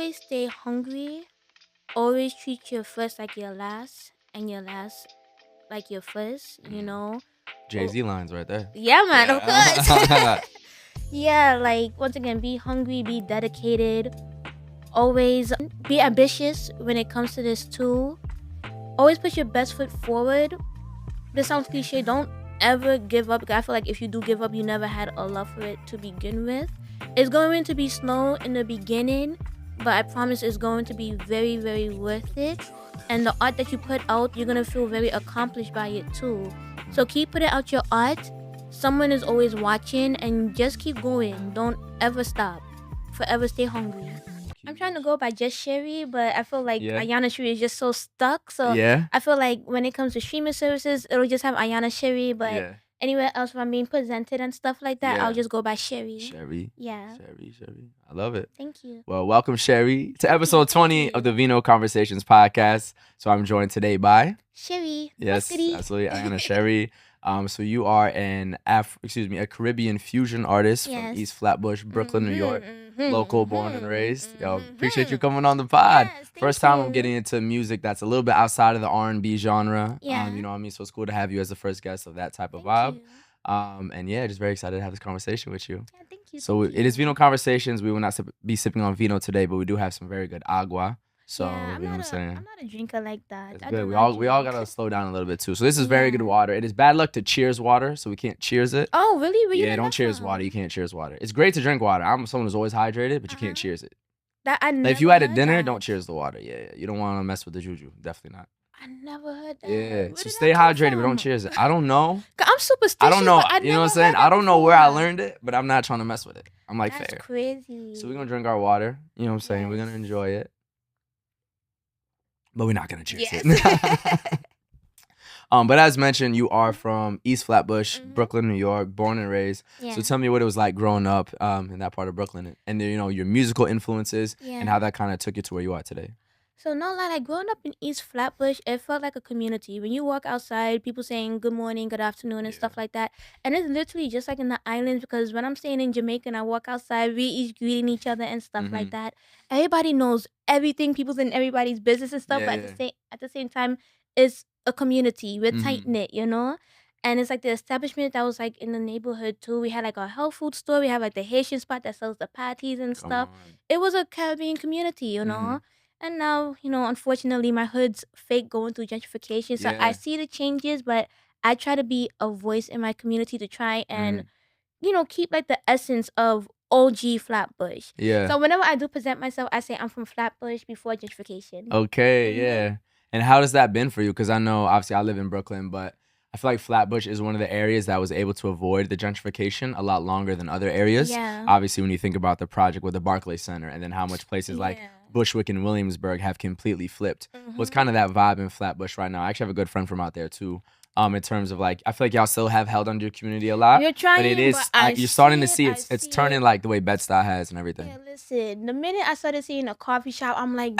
always stay hungry. Always treat your first like your last, and your last like your first. Oh, Jay-Z lines right there. yeah, man. Of course. Yeah. Yeah, like once again, be hungry, be dedicated. Always be ambitious when it comes to this too. Always put your best foot forward. This sounds cliche. Don't ever give up. I feel like if you do give up, you never had a love for it to begin with. It's going to be slow in the beginning, but I promise it's going to be very, very worth it. And the art that you put out, you're gonna feel very accomplished by it too. So keep putting out your art. Someone is always watching, and just keep going. Don't ever stop. Forever stay hungry. I'm trying to go by just Sherry, but I feel like Yeah. Ayana Sherry is just so stuck. So Yeah. I feel like when it comes to streaming services, it'll just have Ayana Sherry. But Yeah. anywhere else where I'm being presented and stuff like that, Yeah. I'll just go by Sherry. Sherry. Yeah. Sherry. I love it. Thank you. Well, welcome, Sherry, to episode 20 you. of the Vino Conversations podcast. So I'm joined today by Sherry. yes, Muscatee. absolutely, Ayana Sherry. So you are a Caribbean fusion artist Yes. from East Flatbush, Brooklyn, New York. Local, born and raised. Yo, appreciate you Mhm. coming on the pod. Yes, thank First time I'm you. getting into music that's a little bit outside of the R&B genre. Yeah. You know what I mean? So it's cool to have you as the first guest of that type of Thank vibe. you. And yeah, just very excited to have this conversation with you. Yeah, thank you. So thank it is you. Vino Conversations. We will not be sipping on vino today, but we do have some very good agua. So yeah, you know what I'm saying? I'm not a drinker like that. It's I good. do We not all drink. gotta slow down a little bit too. So this is very good Yeah. water. It is bad luck to cheers water, so we can't cheers it. Oh, really? Where you Yeah, learn don't that cheers from? water. You can't cheers water. It's great to drink water. I'm someone who's always hydrated, but you can't Uh-huh. cheers it. That I Like never if you had a heard dinner, that. don't cheers the water. Yeah. You don't want to mess with the juju. Definitely not. I never heard that. Yeah. Where So did stay that come hydrated, but don't from? cheers it. I don't know. 'Cause I'm superstitious. I don't know. But I You know what I'm never saying? heard I that don't know where I before. learned it, but I'm not trying to mess with it. I'm like That's fair. crazy. So we're gonna drink our water. You know what I'm saying? We're gonna Yes. enjoy it. But we're not gonna cheers Yes. it. But as mentioned, you are from East Flatbush, Mhm. Brooklyn, New York, born and raised. Yeah. So tell me what it was like growing up in that part of Brooklyn, and then, you know, your musical influences and Yeah. how that kind of took you to where you are today. So no lie, like growing up in East Flatbush, it felt like a community. When you walk outside, people saying good morning, good afternoon, and Yeah. stuff like that. And it's literally just like in the islands because when I'm staying in Jamaica and I walk outside, we each greeting each other and stuff like Mhm. that. Everybody knows everything. People's in everybody's business and stuff. Yeah, But yeah. at the same time, it's a community. We're Mhm. tight knit, you know. And it's like the establishment that was like in the neighborhood too. We had like a health food store. We have like the Haitian spot that sells the patties and Come stuff. on. It was a Caribbean community, you know. Mhm. And now, unfortunately, my hood's fake going through gentrification. So I Yeah. see the changes, but I try to be a voice in my community to try and, Mhm. keep like the essence of OG Flatbush. Yeah. So whenever I do present myself, I say I'm from Flatbush before gentrification. Okay, Mhm. yeah. And how has that been for you? Because I know, obviously, I live in Brooklyn, but I feel like Flatbush is one of the areas that was able to avoid the gentrification a lot longer than other areas. Yeah. Obviously, when you think about the project with the Barclays Center and then how much places like Yeah. Bushwick and Williamsburg have completely flipped. What's Mhm. kind of that vibe in Flatbush right now? I actually have a good friend from out there too. In terms of like, I feel like y'all still have held under your community a lot, You're but trying, it is you're starting to see it's turning like the way Bed-Stuy has and everything. Yeah, listen. The minute I started seeing a coffee shop, I'm like,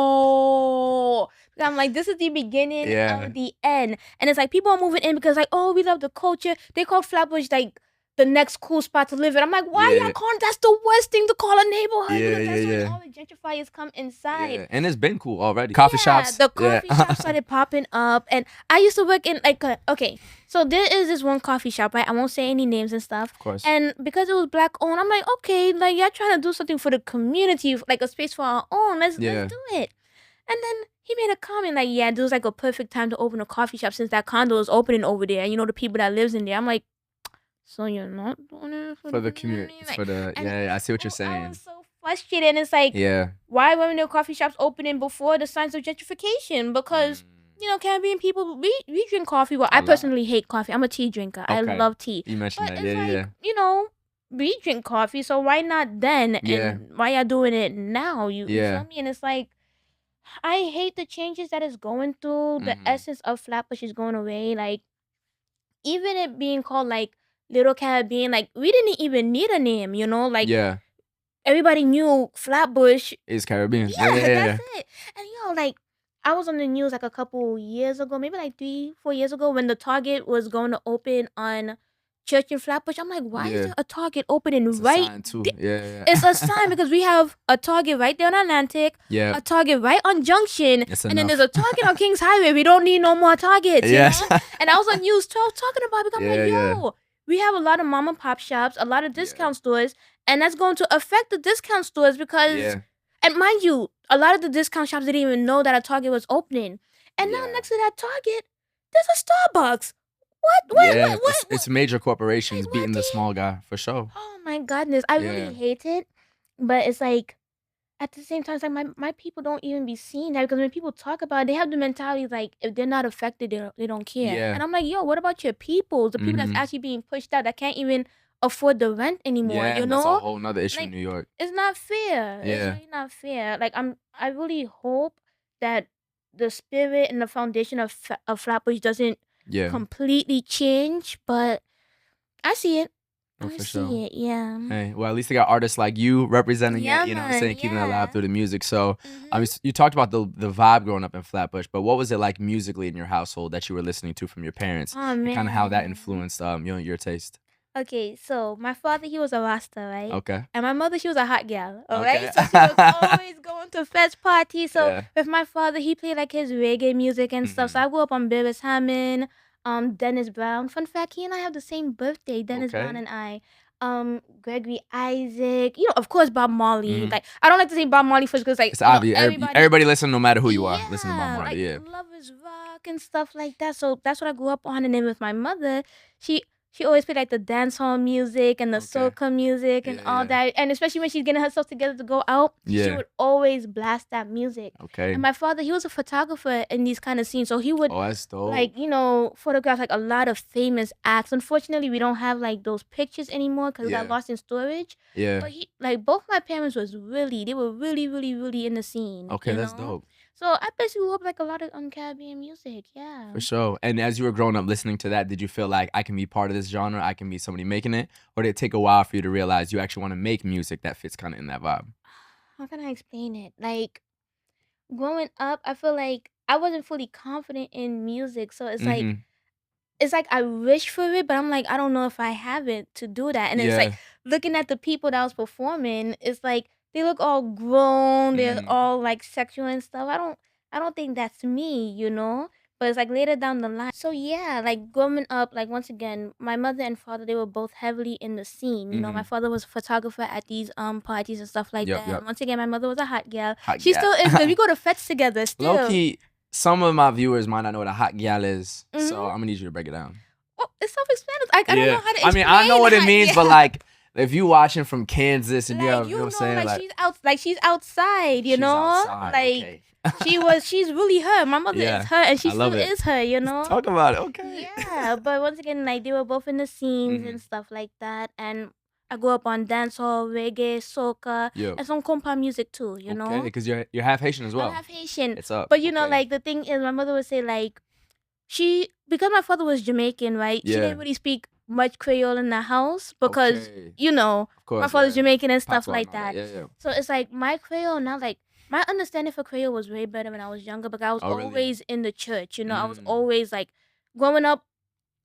no. I'm like, this is the beginning Yeah. of the end. And it's like people are moving in because like, oh, we love the culture. They call Flatbush like the next cool spot to live in. I'm like, why Yeah. y'all calling? That's the worst thing to call a neighborhood. Yeah, because that's yeah, when yeah. all the gentrifiers come inside. Yeah. And it's been cool already. Coffee shops. The coffee shops started popping up, and I used to work in like okay. So there is this one coffee shop, right? I won't say any names and stuff. Of course. And because it was black owned, I'm like, okay, like y'all trying to do something for the community, like a space for our own. Let's do it. And then he made a comment like, yeah, this was like a perfect time to open a coffee shop since that condo is opening over there. And the people that lives in there. I'm like, so you're not doing it for the community. Like, For the I see what you're I saying. was so frustrated, and it's like, Yeah. why weren't there coffee shops opening before the signs of gentrification? Because Caribbean people, we drink coffee. Well, I personally hate coffee. I'm a tea drinker. I Okay. love tea. You mentioned But that. it's Yeah, like, yeah. we drink coffee, so why not then? Yeah. And why y'all doing it now? You Yeah. feel me? And it's like, I hate the changes that it's going through. The Mhm. essence of Flatbush is going away. Like, even it being called like Little Caribbean, like we didn't even need a name, like Yeah. everybody knew Flatbush. It's Caribbean. Yeah, that's it. And like I was on the news like a couple years ago, maybe like 3-4 years ago, when the Target was going to open on church in Flatbush. I'm like, why is Yeah. there a Target opening It's a right? sign too. Yeah. It's a sign because we have a Target right there on Atlantic, Yeah. a Target right on Junction, It's and then enough. there's a Target on Kings Highway. We don't need no more Targets, you Yes. know? And I was on News 12 talking about it. I'm Yeah, like, yeah. yo, we have a lot of mom and pop shops, a lot of Yeah. discount stores, and that's going to affect the discount stores because, Yeah. and mind you, a lot of the discount shops didn't even know that a Target was opening. And now Yeah. next to that Target, there's a Starbucks. Yeah, it's major corporations Like, beating the what? small guy for sure. Oh my goodness, I Yeah. really hate it, but it's like at the same time, it's like my people don't even be seeing that because when people talk about it, they have the mentality like if they're not affected, they don't care. Yeah. And I'm like, yo, what about your people? The people that's Mhm. actually being pushed out that can't even afford the rent anymore. Yeah, You and that's a know, whole nother issue in like New York. it's not fair. It's Yeah. really not fair. Like I really hope that the spirit and the foundation of Flatbush doesn't Yeah. completely change, but I see it. Oh, I for see sure. it. Yeah. Hey, well, at least they got artists like you representing Yeah, it, you know what I'm man, saying, keeping it alive yeah. through the music. So, Mhm. you talked about the vibe growing up in Flatbush, but what was it like musically in your household that you were listening to from your parents, Oh and kind of how that man. influenced your taste? Okay, so my father, he was a Rasta, right? Okay. And my mother, she was a hot gal, all Okay. right? So she was always going to fest parties. So Yeah. with my father, he played like his reggae music and stuff. So Mhm. I grew up on Beavis Hammond, Dennis Brown. Fun fact, he and I have the same birthday, Dennis Brown Okay. and I. Gregory Isaac, of course, Bob Marley. Mhm. Like I don't like to say Bob Marley first because like It's obvious. everybody. Everybody listen, no matter who you are. Listen to Bob Yeah, Marley. like Yeah. lovers rock and stuff like that. So that's what I grew up on. And then with my mother, she she always played like the dancehall music and the Okay. soca music and Yeah, all yeah. that. And especially when she's getting herself together to go out, she Yeah. would always blast that music. Okay. And my father, he was a photographer in these kind of scenes, so he would Oh, that's dope. like photograph like a lot of famous acts. Unfortunately, we don't have like those pictures anymore because it Yeah. got lost in storage. Yeah. But both my parents they were really, really, really in the scene. Okay, that's dope. So I basically grew up like a lot of Caribbean music, yeah. For sure. And as you were growing up listening to that, did you feel like I can be part of this genre? I can be somebody making it? Or did it take a while for you to realize you actually want to make music that fits kind of in that vibe? How can I explain it? Like growing up, I feel like I wasn't fully confident in music, so Mm-hmm. it's like I wish for it, but I'm like I don't know if I have it to do that. And it's like Yeah. looking at the people that was performing, it's like they look all grown, they're Mm. all like sexual and stuff. I don't think that's me, But it's like later down the line. So yeah, like growing up, like once again, my mother and father they were both heavily in the scene. My Mm-hmm. father was a photographer at these parties and stuff like Yep, that. yep. Once again, my mother was a hot gal. Hot She gal. still is. 'Cause we go to fets together still. Low key, some of my viewers might not know what a hot gal is. So Mhm. I'm going to need you to break it down. Well, it's self-explanatory. I don't know how to I explain. mean, I know what it hot means, gal. but like, if you watching from Kansas and Like you have, you know what I'm saying? like she's outside, she's outside, like okay. she's really her. My mother Yeah, is her, and she I still love it. is her. Talk about it, okay. Yeah, but once again, like they were both in the scenes Mhm. and stuff like that, and I grew up on dancehall, reggae, soca, Yep. and some compa music too. Okay, because you're half Haitian as well. I'm half Haitian, It's up. but Okay. like the thing is, my mother would say like because my father was Jamaican, right? She Yeah. didn't really speak much Creole in the house because Okay. of course, my father's yeah. Jamaican and stuff Patois like and all that, that. yeah. So it's like my Creole now, like my understanding for Creole was way better when I was younger because I was Oh, really? always in the church. I was Mm. always like growing up.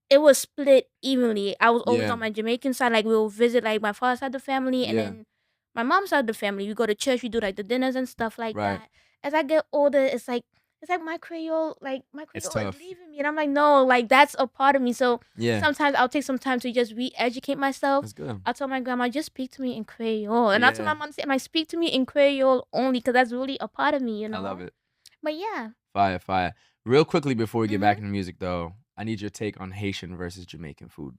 It was split evenly. I was always Yeah. on my Jamaican side. Like we'll visit like my father's side of the family, and Yeah. then my mom's side of the family. We go to church. We do like the dinners and stuff like Right. that. As I get older, it's like my Creole, It's is tough. leaving me, and I'm like, no, like that's a part of me. So Yeah. sometimes I'll take some time to just re-educate myself. That's good. I'll tell my grandma, just speak to me in Creole, and I'll tell my Yeah. mom, like, speak to me in Creole only, because that's really a part of me, I love it. But yeah, Fire. Real quickly before we get back Mhm. into music, though, I need your take on Haitian versus Jamaican food.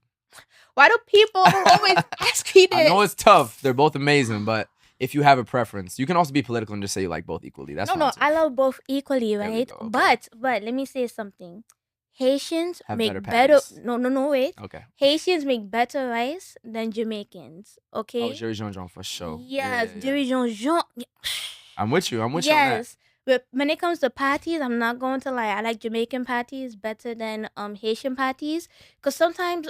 why do people always ask me this? I know it's tough. They're both amazing, but if you have a preference, you can also be political and just say you like both equally. That's fine No, too. I love both equally, There we right? go, okay. But let me say something. Haitians Have make better better. patties. No, wait. Okay. Haitians make better rice than Jamaicans. Okay. Oh, Jerry Jean for sure. Yes, Yeah. dirigeons. I'm with you. I'm with you on that. Yes. But when it comes to patties, I'm not going to lie. I like Jamaican patties better than Haitian patties, because sometimes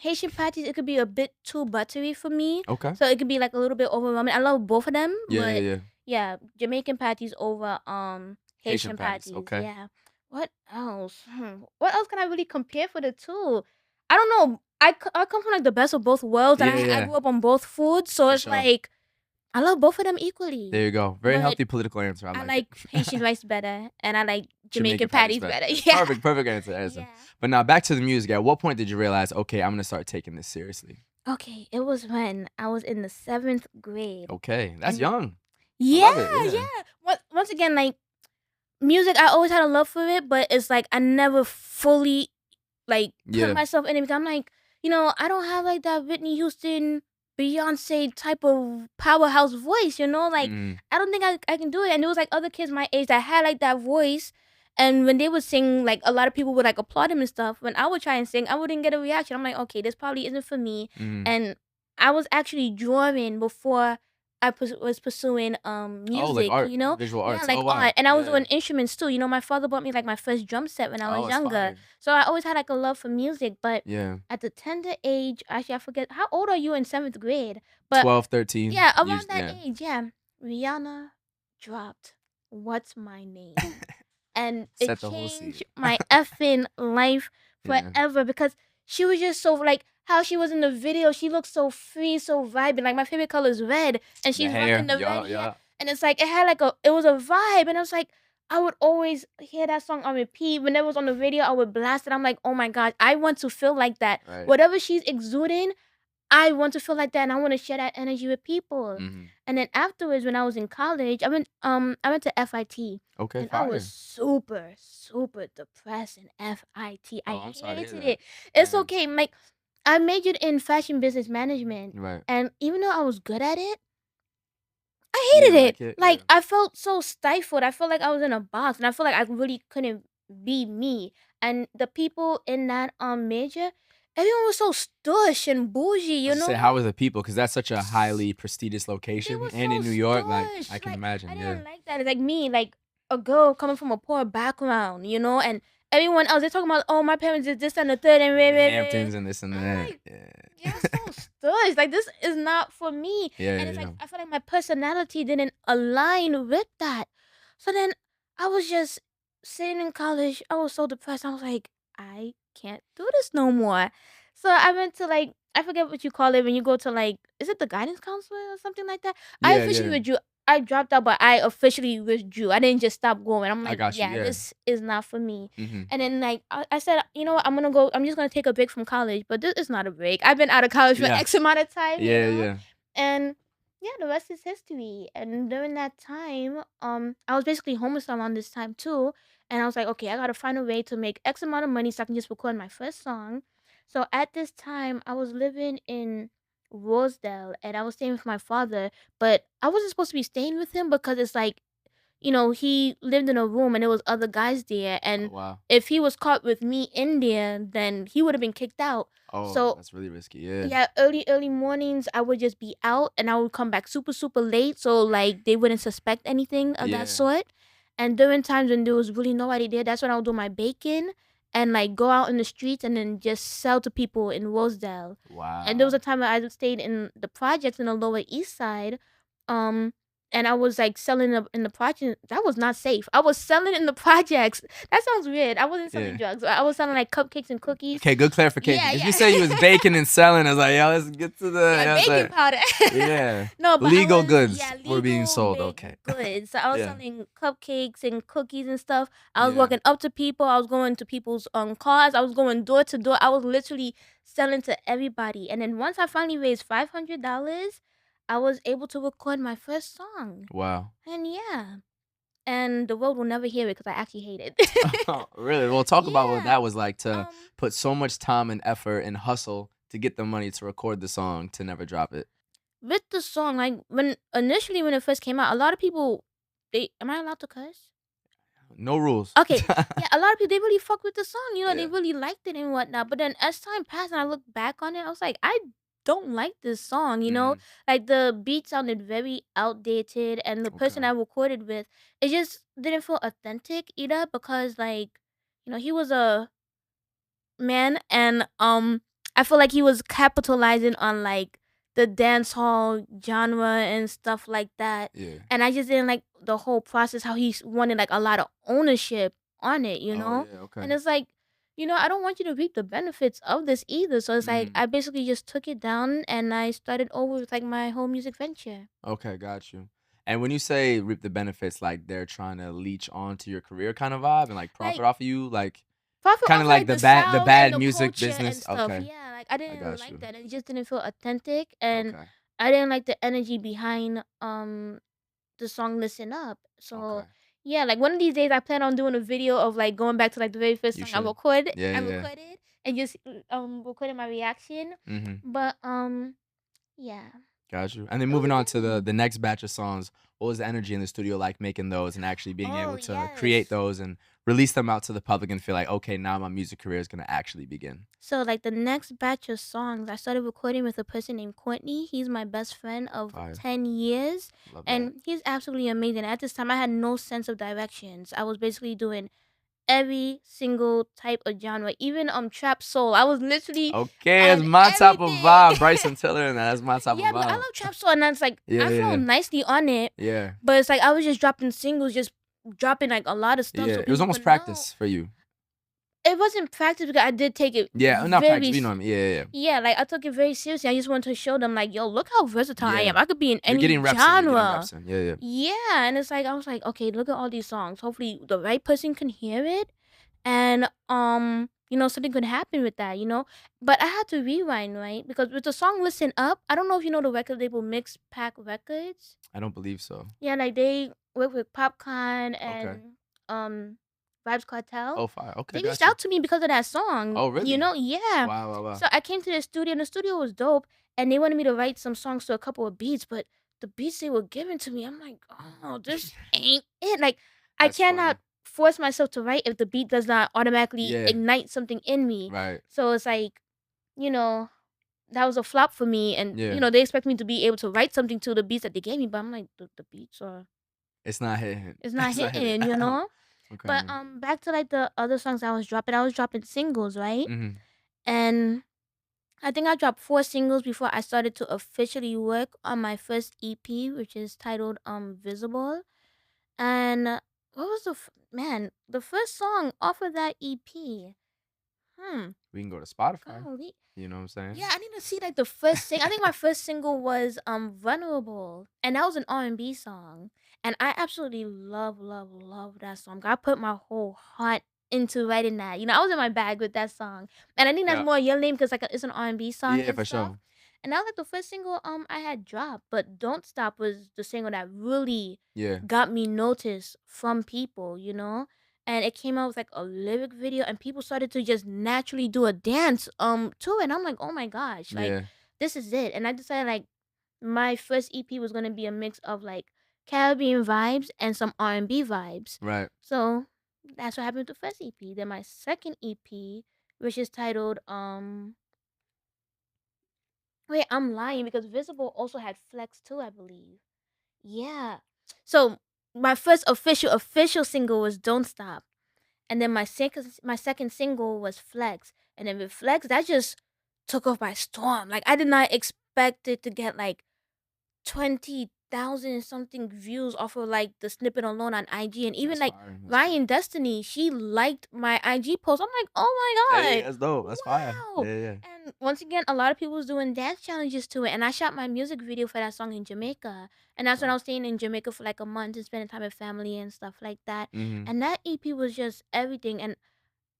Haitian patties it could be a bit too buttery for me. Okay. So it could be like a little bit overwhelming. I love both of them, but Yeah. yeah, Jamaican patties over Haitian patties, patties. okay. Yeah. What else? What else can I really compare for the two? I don't know. I come from like the best of both worlds, and I grew up on both foods, so For it's sure. like I love both of them equally. There you go. Very But healthy political answer. I like it. Haitian rice better, and I like Jamaican patties better. Yeah. Perfect answer. Yeah. But now back to the music. At what point did you realize, okay, I'm gonna start taking this seriously? Okay, it was when I was in the 7th grade. Okay, that's young. Yeah, I love it, yeah. Once again, like music, I always had a love for it, but it's like I never fully like put myself in it because I'm like, I don't have like that Whitney Houston, Beyonce type of powerhouse voice, like I don't think I can do it. And there was like other kids my age that had like that voice, and when they would sing, like a lot of people would like applaud them and stuff. When I would try and sing, I wouldn't get a reaction. I'm like, okay, this probably isn't for me. And I was actually drawing before I was pursuing music, like art, visual arts. Yeah, like art, and I was doing instruments too. My father bought me like my first drum set when I was younger, so I always had like a love for music. But at the tender age, actually, I forget how old are you in 7th grade? But 12, 13. Yeah, around that age. Yeah, Rihanna dropped "What's My Name," and it changed my effing life forever because she was just so like how she was in the video. She looked so free, so vibrant. Like my favorite color is red, and she's rocking the red hair. And it's like it was a vibe, and I was like, I would always hear that song on repeat. Whenever it was on the radio, I would blast it. I'm like, oh my god, I want to feel like that. Right. Whatever she's exuding, I want to feel like that, and I want to share that energy with people. And then afterwards, when I was in college, I went to FIT. Okay, and fire. I was super, super depressed in FIT. I hated it. That. It's okay. Like I majored in fashion business management, right? And even though I was good at it, I hated it. Like I felt so stifled. I felt like I was in a box, and I felt like I really couldn't be me. And the people in that major, everyone was so stush and bougie, you know. Say, how was the people? Because that's such a highly prestigious location, and in New York, like I can imagine. I didn't like that. It's like me, like a girl coming from a poor background, and everyone else, they're talking about, oh, my parents did this and the third, and Hamptons and this and that. Like, yeah, so stush. Like this is not for me. And it's like I feel like my personality didn't align with that. So then I was just sitting in college. I was so depressed. I was like, I can't do this no more. So I went to like, I forget what you call it when you go to like, is it the guidance counselor or something like that? I officially withdrew. I dropped out, but I officially withdrew. I didn't just stop going. I'm like, this is not for me. And then like I said, you know what? I'm just gonna take a break from college. But this is not a break. I've been out of college for X amount of time. And yeah, the rest is history. And during that time, I was basically homeless around this time too. And I was like, okay, I gotta find a way to make X amount of money so I can just record my first song. So at this time, I was living in Rosedale, and I was staying with my father, but I wasn't supposed to be staying with him because it's like, he lived in a room and there was other guys there, and if he was caught with me in there, then he would have been kicked out. So that's really risky. Yeah, early mornings I would just be out, and I would come back super super late, so like they wouldn't suspect anything of that sort. And during times when there was really nobody there, that's when I would do my baking and like go out in the streets and then just sell to people in Rosedale. Wow. And there was a time that I stayed in the projects in the Lower East Side. And I was like selling in the project. That was not safe. I was selling in the projects. That sounds weird. I wasn't selling drugs. I was selling like cupcakes and cookies. Okay, good clarification. If you say you was baking and selling, I was like, yo, let's get to the baking powder. No, but legal goods were being sold. Okay. Goods. So I was selling cupcakes and cookies and stuff. I was walking up to people. I was going to people's cars. I was going door to door. I was literally selling to everybody. And then once I finally raised $500, I was able to record my first song. Wow. And the world will never hear it because I actually hate it. Oh, really? Well, talk about what that was like to put so much time and effort and hustle to get the money to record the song to never drop it. With the song, like when it first came out, a lot of people, am I allowed to curse? No rules. Okay. A lot of people, they really fucked with the song. They really liked it and whatnot. But then as time passed and I looked back on it, I was like, I don't like this song, like the beat sounded very outdated, and the person I recorded with, it just didn't feel authentic either, because like, he was a man, and I feel like he was capitalizing on like the dance hall genre and stuff like that. And I just didn't like the whole process, how he wanted like a lot of ownership on it, and it's like, I don't want you to reap the benefits of this either. So it's like Mm. I basically just took it down and I started over with like my whole music venture. Okay, got you. And when you say reap the benefits, like they're trying to leech onto your career kind of vibe and like Like profit off of you, like profit kind off of like like the the bad sound and the music culture and business. stuff. Okay, Yeah, like I I didn't got like you. that. It just didn't feel authentic, and Okay, I didn't like the energy behind the song "Listen Up." So okay. yeah, like one of these days I plan on doing a video of like going back to like the very first You song I should. recorded. Yeah, I yeah. recorded and just recording my reaction. Mm-hmm. But yeah. Got you. And then It moving was on to good. the next batch of songs, what was the energy in the studio like making those and actually being Oh able to create yes. those and release them out to the public and feel like, okay, now my music career is gonna actually begin. So like the next batch of songs, I started recording with a person named Courtney. He's my best friend of Fire. 10 years, Love that. and he's absolutely amazing. At this time, I had no sense of directions. I was basically doing every single type of genre, even trap soul. I was literally Okay, it's on my type of everything. vibe. Bryson Tiller and that's my type of Yeah, I vibe. love trap soul, and that's like Yeah, I yeah, flow yeah. nicely on it. Yeah. But it's like I was just dropping singles, just dropping like a lot of stuff Yeah. so It was people almost could know. practice for you. It wasn't practice because I did take it Yeah, not practice, very but you know what I mean. Yeah, yeah, yeah. yeah, like I took it very seriously. I just wanted to show them like, yo, look how versatile I Yeah. am. I could be in You're any getting reps in. You're getting genre. reps in. Yeah, yeah. Yeah, and it's like I was like, okay, look at all these songs. Hopefully the right person can hear it and something could happen with that. But I had to rewind, right? Because with the song Listen Up, I don't know if you know the record label Mix Pack Records. I don't believe so. Yeah, like they work with Popcorn Okay. and um Vibes Cartel. Oh, fire. Okay, They reached got you. out to me because of that song. Oh, really? Yeah. Wow, wow, wow. So I came to the studio and the studio was dope and they wanted me to write some songs to a couple of beats, but the beats they were giving to me, I'm like, oh, this ain't it. Like I That's cannot funny. force myself to write if the beat does not automatically Yeah. ignite something in me. Right. So it's like, you know, that was a flop for me and Yeah. they expect me to be able to write something to the beats that they gave me, but I'm like, the beats are It's not hitting. it's not It's not hitting. hitting. But Okay. back to like the other songs I was dropping singles, right? Mhm. And I think I dropped 4 singles before I started to officially work on my first EP, which is titled Visible. And what was the first song off of that EP? Hmm. We can go to Spotify. Golly. You know what I'm saying? Yeah, I need to see like the first sing. I think my first single was Vulnerable. And that was an R&B song. And I absolutely love, love, love that song. I put my whole heart into writing that. I was in my bag with that song. And I think that's Yeah. more your name because like it's an R&B song Yeah, and for stuff. sure. And that was like the first single I had dropped. But Don't Stop was the single that really Yeah. got me noticed from people. And it came out with like a lyric video and people started to just naturally do a dance to it and I'm like, oh my gosh, like Yeah. this is it. And I decided like my first EP was gonna be a mix of like Caribbean vibes and some R&B vibes. Right. So that's what happened with the first EP. Then my second EP, which is titled wait, I'm lying because Visible also had Flex too, I believe. Yeah. So my first official single was Don't Stop. And then my second single was Flex. And then with Flex, that just took off by storm. Like I did not expect it to get like 20,000 and something views off of like the snippet alone on IG. And even That's like fire. That's fire. Ryan Destiny, she liked my IG post. I'm like, oh my Hey, God. that's dope. That's fire. Wow. Yeah, yeah. And once again, a lot of people was doing dance challenges to it. And I shot my music video for that song in Jamaica. And that's when I Right. was staying in Jamaica for like a month and spending time with family and stuff like that. Mhm. And that EP was just everything. And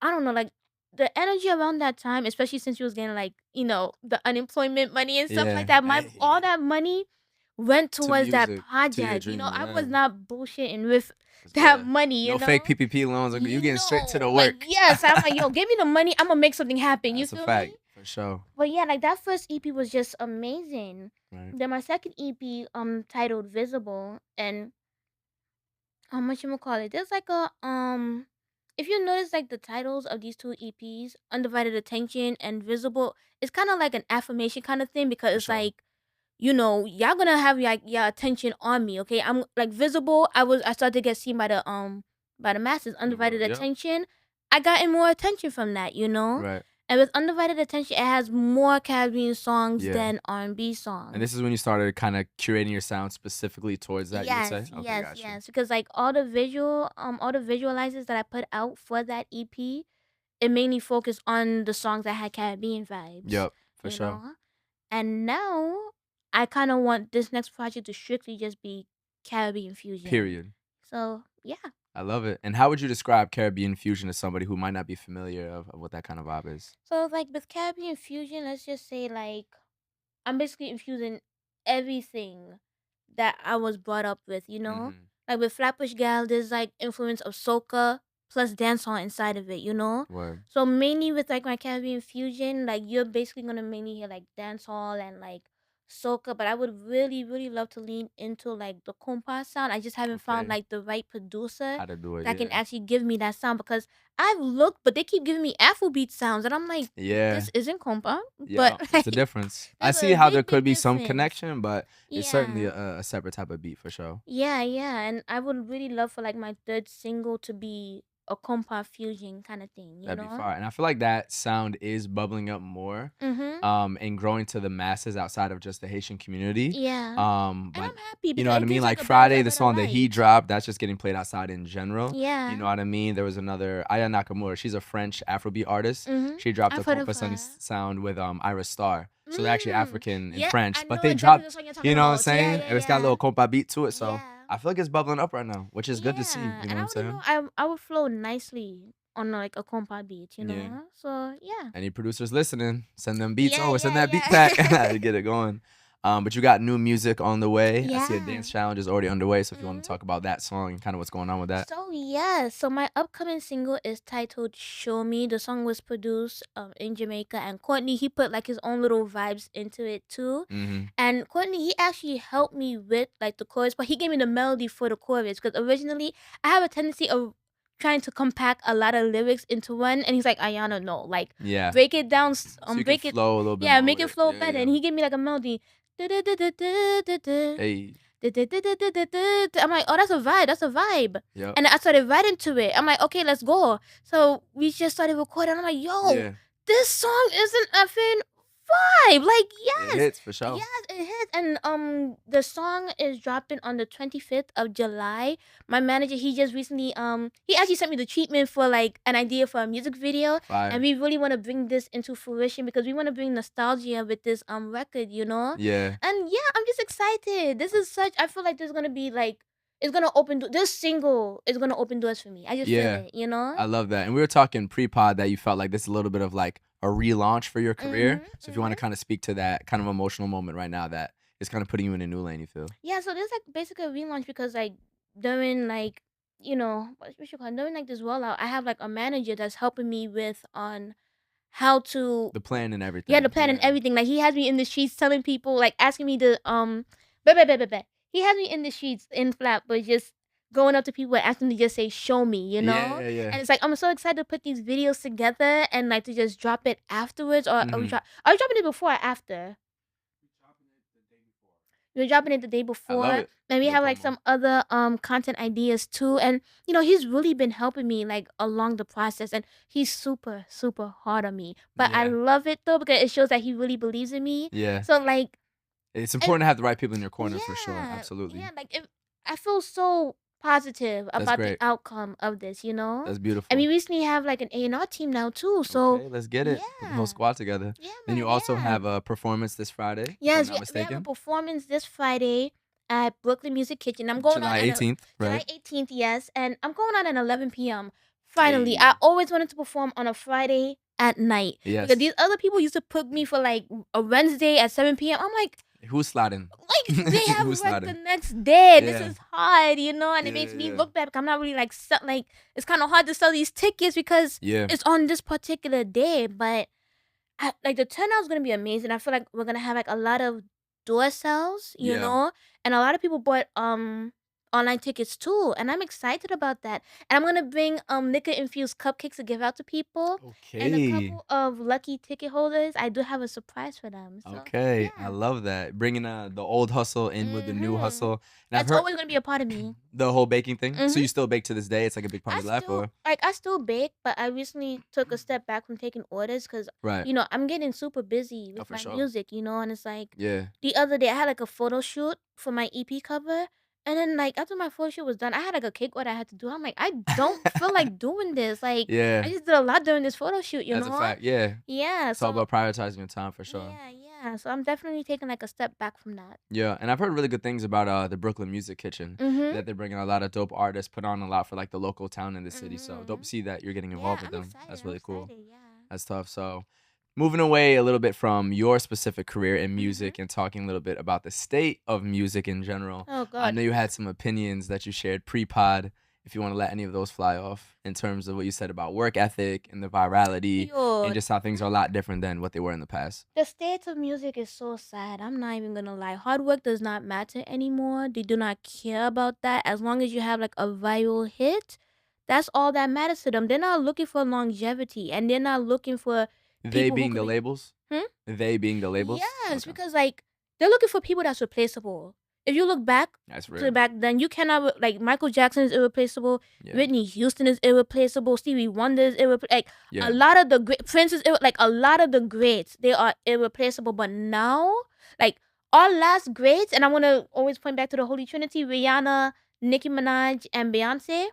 I don't know, like the energy around that time, especially since you was getting like, the unemployment money and stuff like Yeah. that. My Hey. all that money went To towards that music, to your project. dream. I Yeah. was not bullshitting with That's that good. money, No fake PPP loans. You getting straight to the like work. yes, I'm like, yo, give me the money, I'm gonna make something happen. You That's a feel fact me? for sure. But yeah, like that first EP was just amazing. Right. Then my second EP, titled Visible, and what you call it? There's like a if you notice like the titles of these two EPs, Undivided Attention and Visible, it's kind of like an affirmation kind of thing because For it's sure. like, y'all gonna have like your attention on me, okay? I'm like Visible, I started to get seen by the masses. In the Undivided world. Yep. Attention, I gotten more attention from that. Right. And with Undivided Attention, it has more Caribbean songs Yeah. than R&B songs. And this is when you started kind of curating your sound specifically towards that, you would say? Yes, Okay, yes, gotcha. yes. Because like all the visualizers that I put out for that EP, it mainly focused on the songs that had Caribbean vibes. Yep, for You sure. know? And now I kind of want this next project to strictly just be Caribbean fusion. Period. So, yeah. I love it. And how would you describe Caribbean fusion to somebody who might not be familiar of what that kind of vibe is? So, like, with Caribbean fusion, let's just say, like, I'm basically infusing everything that I was brought up with, you know? Mm-hmm. Like with Flatbush Gal, there's like influence of soca plus dancehall inside of it, you know? Word. So mainly with like my Caribbean fusion, like you're basically gonna mainly hear like dancehall and like soca, but I would really, really love to lean into like the compa sound. I just haven't found Okay. like the right producer How to do it, that can yeah. actually give me that sound because I've looked, but they keep giving me Afrobeat sounds, and I'm like, Yeah. this isn't compa. Yeah, But it's a difference. I there's see a how there big, could big be some difference. connection, but it's certainly Yeah. a separate type of beat for sure. Yeah, and I would really love for like my third single to be a compa fusion kind of thing, you That'd be know? fire. And I feel like that sound is bubbling up more, and growing to the masses outside of just the Haitian community. Yeah. And Like, I'm happy you know because what it I mean? gives Like like a Friday, the better song that he light. dropped, that's just getting played outside in general. Yeah. You know what I mean? There was another Aya Nakamura. She's a French Afrobeat artist. She dropped I've a heard of compa her. sound with Ira Star. So they're actually African and Yeah, French, I but know they exactly the dropped, song you're you talking know what I'm about. saying? Yeah, It's got a little compa beat to it. So yeah. I feel like it's bubbling up right now, which is good to see. Yeah, You know and what I I'm would, saying? I would flow nicely on like a compa beat, you Yeah. know? So, yeah. Any producers listening, send them beats Yeah, over. Send yeah, that beat yeah. pack to get it going. But you got new music on the way. I see a Yeah. dance challenge is already underway. So if you want to talk about that song and kind of what's going on with that. So yeah, so my upcoming single is titled "Show Me." The song was produced in Jamaica, and Courtney he put like his own little vibes into it too. And Courtney he actually helped me with like the chorus, but he gave me the melody for the chorus because originally I have a tendency of trying to compact a lot of lyrics into one, and he's like, Ayana, no, like Yeah. break it down, So you break can it, flow a little bit yeah, more make with it flow Yeah, better, yeah. and he gave me like a melody. Hey. I'm like, oh, that's a vibe. That's a vibe. Yep. And I started writing to it. I'm like, okay, let's go. So we just started recording. I'm like, yo, Yeah. this song is an effing vibe. Like, yes. It hits for sure. Yes, it hits. And the song is dropping on the 25th of July. My manager, he just recently he actually sent me the treatment for like an idea for a music video. Fire. And we really want to bring this into fruition because we want to bring nostalgia with this record, you know? Yeah. And yeah, I'm just excited. This is such I feel like there's gonna be like it's gonna open this single is gonna open doors for me. I just feel it, you know? I love that. And we were talking pre-pod that you felt like this is a little bit of like a relaunch for your career. So if you want to kind of speak to that kind of emotional moment right now that is kind of putting you in a new lane, you feel? Yeah, so this is like basically a relaunch because like during like you know what you call it, during like this rollout, I have like a manager that's helping me with on how to The plan and everything. yeah the plan and everything. Like he has me in the streets telling people like asking me to blah. He has me in the streets in Flatbush just going up to people and asking to just say show me, you know? Yeah. And it's like I'm so excited to put these videos together and like to just drop it afterwards or are we dropping it before or after? We're dropping it the day I love before. it. And we Good have like promo. some other content ideas too. And you know, he's really been helping me like along the process and he's super, super hard on me. But I Yeah. love it though because it shows that he really believes in me. Yeah. So like It's important to have the right people in your corner for sure. yeah, Absolutely. Yeah, like I feel so positive That's about great. the outcome of this, you know? That's beautiful. And we recently have like an A&R team now too. So Okay, let's get it. Put the whole yeah. squad together. Yeah, Then you man, also yeah. have a performance this Friday, if I'm Yes, not we have a mistaken. performance this Friday at Brooklyn Music Kitchen. I'm going July on 18th, July right? 18th, yes, and I'm going on at 11 p.m. Finally, Hey. I always wanted to perform on a Friday at night because Yes. these other people used to put me for like a Wednesday at 7 p.m. I'm like, Who's sliding? they have Who's work the sliding? next day. This Yeah. is hard, you know, and it Yeah, makes me yeah. look bad because I'm not really like it's kind of hard to sell these tickets because Yeah. it's on this particular day, but like the turnout's gonna be amazing. I feel like we're gonna have like a lot of door sales, you Yeah. know, and a lot of people bought online tickets too, and I'm excited about that. And I'm gonna bring liquor infused cupcakes to give out to people, and a Okay. couple of lucky ticket holders. I do have a surprise for them. So Okay. I yeah. love that. Bringing the old hustle in with the new Mhm. hustle. And I've That's heard always gonna be a part of me. the whole baking thing. So Mhm. you still bake to this day? It's like a big part of your life, or? I still bake, but I recently took a step back from taking orders because Right. you know I'm getting super busy Oh, with for my sure. music, you know, and it's like Yeah. the other day I had like a photo shoot for my EP cover, And then like after my photo shoot was done, I had like a cake what I had to do. I'm like, I don't feel like doing this. Like I Yeah, just did a lot during this photo shoot, you that's a know? fact. Yeah, Yeah. it's all So about prioritizing your time for sure. yeah. So I'm definitely taking like a step back from that. Yeah, and I've heard really good things about the Brooklyn Music Kitchen. Mhm. That they're bringing a lot of dope artists, put on a lot for like the local town in the city. So dope to Mhm. see that you're getting Yeah, involved with I'm them. excited. That's I'm really cool. excited. Yeah. That's tough. So moving away a little bit from your specific career in Mhm. music and talking a little bit about the state of music in general. Oh I God. know you had some opinions that you shared pre-pod. If you want to let any of those fly off in terms of what you said about work ethic and the virality and Yo, just how things are a lot different than what they were in the past. the state of music is so sad. I'm not even gonna lie. Hard work does not matter anymore. They do not care about that. As long as you have like a viral hit, that's all that matters to them. They're not looking for longevity, and they're not looking for They people who being could the be. labels. Hmm? They being the labels. Yes, Okay. because like they're looking for people that's replaceable. If you look back That's to real. back then, you cannot like Michael Jackson is irreplaceable, Yeah. Whitney Houston is irreplaceable, Stevie Wonder is irreplaceable. Like Yeah. a lot of the great Prince is like a lot of the greats they are irreplaceable. But now, like our last greats, and I want to always point back to the Holy Trinity: Rihanna, Nicki Minaj, and Beyonce.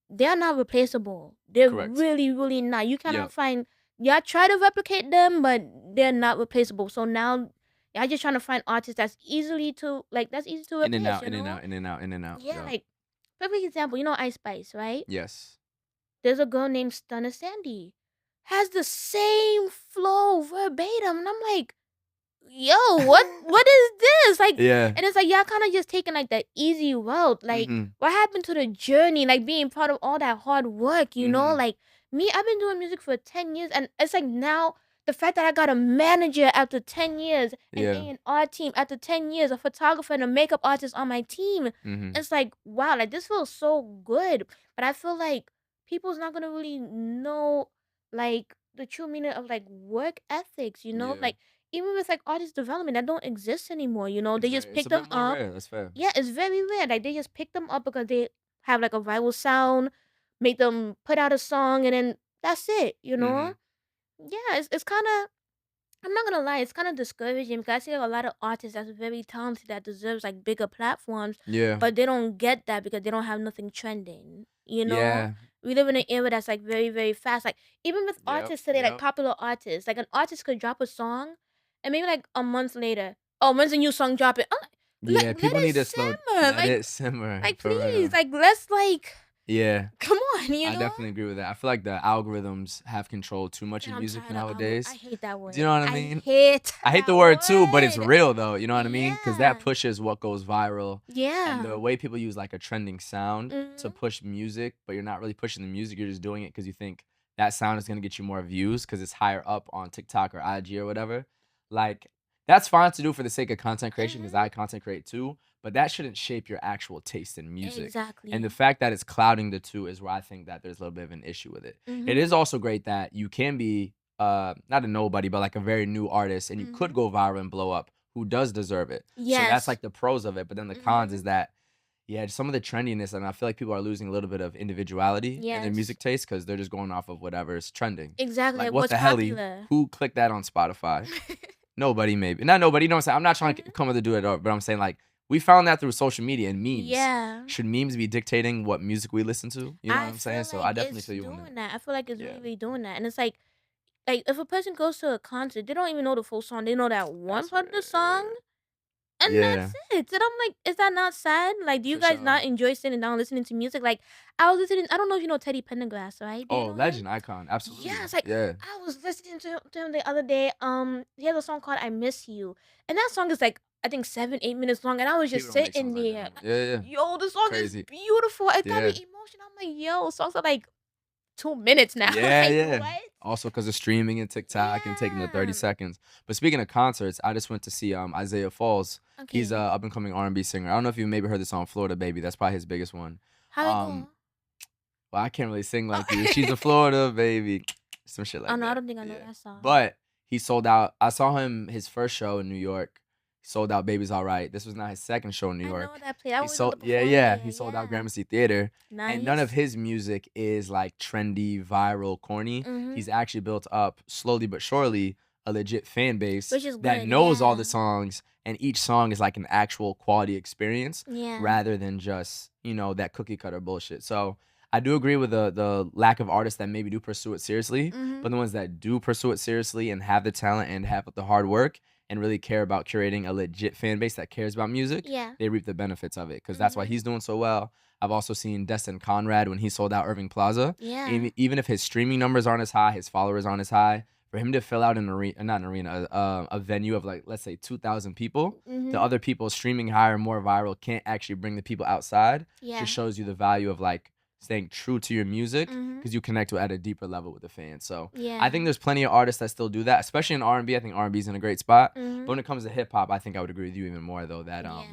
They are not replaceable. They're Correct. really not. You cannot Yep. find. Yeah, try to replicate them, but they're not replaceable. So now, I just trying to find artists that's easy to In and replace. out, You in and know? out, in and out, in and out. Yeah, Yep. like perfect example. You know Ice Spice, right? Yes. There's a girl named Stunner Sandy, has the same flow verbatim, and I'm like, yo, what is this? Like, Yeah. and it's like y'all kind of just taking like the easy route. Like, Mm-hmm. what happened to the journey? Like being part of all that hard work, you know? Mm-hmm. Like me, I've been doing music for 10 years, and it's like now the fact that I got a manager after 10 years, an Yeah. A&R team after 10 years, a photographer and a makeup artist on my team. Mm-hmm. It's like wow, like this feels so good. But I feel like people's not gonna really know like the true meaning of like work ethics, you know? Yeah. Like even with like artist development that don't exist anymore, you know, they just It's pick a them bit more up. rare. That's fair. Yeah, it's very rare. Like they just pick them up because they have like a viral sound, make them put out a song, and then that's it, you Mm-hmm. know? Yeah, it's kind of. I'm not gonna lie, it's kind of discouraging because I see like, a lot of artists that's very talented that deserves like bigger platforms, Yeah. but they don't get that because they don't have nothing trending. You know, Yeah. we live in an era that's like very fast. Like even with Yep. artists today, like Yep. popular artists, like an artist could drop a song, and maybe like a month later, oh, when's a new song dropping? I'm like, Yeah. let People it need to slow. simmer, Let it simmer like for please, real. like let's like Yeah. come on, you I know. definitely agree with that. I feel like the algorithms have control too much And in I'm music tired of algorithm. I nowadays. hate that Do you word. know what I I mean? hate I hate the that word too, but it's word. real though. You know what I mean? Because that Yeah. pushes what goes viral. And the Yeah. way people use like a trending sound to Mhm. push music, but you're not really pushing the music. You're just doing it because you think that sound is going to get you more views because it's higher up on TikTok or IG or whatever. Like, that's fine to do for the sake of content creation because Mhm. I content create too, but that shouldn't shape your actual taste in music. And the Exactly. fact that it's clouding the two is where I think that there's a little bit of an issue with it. It Mhm. is also great that you can be not a nobody, but like a very new artist, and you could Mhm. go viral and blow up, who does deserve it. So that's Yes. like the pros of it. But then the cons Mhm. is that, yeah, some of the trendiness, and I feel like people are losing a little bit of individuality in their Yes. music taste because they're just going off of whatever's trending. Exactly. Like, Like what what's the helly? popular. Who clicked that on Spotify? Nobody, maybe. Not nobody. You know what I'm saying? I'm not trying to Mhm. come with the do it, but I'm saying, like, we found that through social media and memes. Yeah. Should memes be dictating what music we listen to? You know what I I'm saying? feel So like I definitely it's feel you on that. doing that. I feel like it's Yeah, really doing that. And it's like if a person goes to a concert, they don't even know the full song. They know that one that's part of the song. rare. And Yeah, that's it. And I'm like, is that not sad? Like, do you for guys sure. not enjoy sitting down listening to music? Like, I was listening. I don't know if you know Teddy Pendergrass, right? Do you Oh, know him? legend, icon, Yeah, absolutely. it's like Yeah, I was listening to him the other day. He has a song called "I Miss You," and that song is like I think 7 8 minutes long, and I was just people don't make sitting songs like that there, anymore. like, Yeah, yeah, yo, the song is crazy. beautiful. It got me Yeah, emotional. I'm like, yo, songs are like 2 minutes now. yeah, Like yeah. what? Also, because of streaming and TikTok and taking the 30 Yeah. seconds. But speaking of concerts, I just went to see Isaiah Falls. He's a Okay. up and coming R&B singer. I don't know if you maybe heard the song Florida Baby. That's probably his biggest one. How it Um, go? well, I can't really sing Oh, like you. She's a Florida baby. Some shit oh like no, I that. don't think I know Yeah. that song. But he sold out. I saw him his first show in New York. Sold out Baby's All Right. This was not his second show in New I know York. that place. I He always want sold to yeah, perform yeah. there. He sold out Yeah. Gramercy Theater. And none of Nice. his music is like trendy, viral, corny. Mhm. He's actually built up slowly but surely a legit fan base Which is that good, knows all yeah. the songs, and each song is like an actual quality experience Yeah. rather than just, you know, that cookie cutter bullshit. So I do agree with the lack of artists that maybe do pursue it seriously, but the ones that do pursue it seriously and have the talent and have the hard work and really care about curating a legit fan base that cares about music, Yeah. they reap the benefits of it, because that's why he's doing so well. I've also seen Destin Conrad when he sold out Irving Plaza. Yeah. Even if his streaming numbers aren't as high, his followers aren't as high, for him to fill out an arena, not an arena, a venue of like, let's say 2,000 people, the other people streaming higher, more viral, can't actually bring the people outside. Yeah. Just shows you the value of like staying true to your music, Mhm. because you connect at a deeper level with the fans. So Yeah. I think there's plenty of artists that still do that, especially in R&B. I think R&B is in a great spot. But Mhm. when it comes to hip hop, I think I would agree with you even more though that Yeah.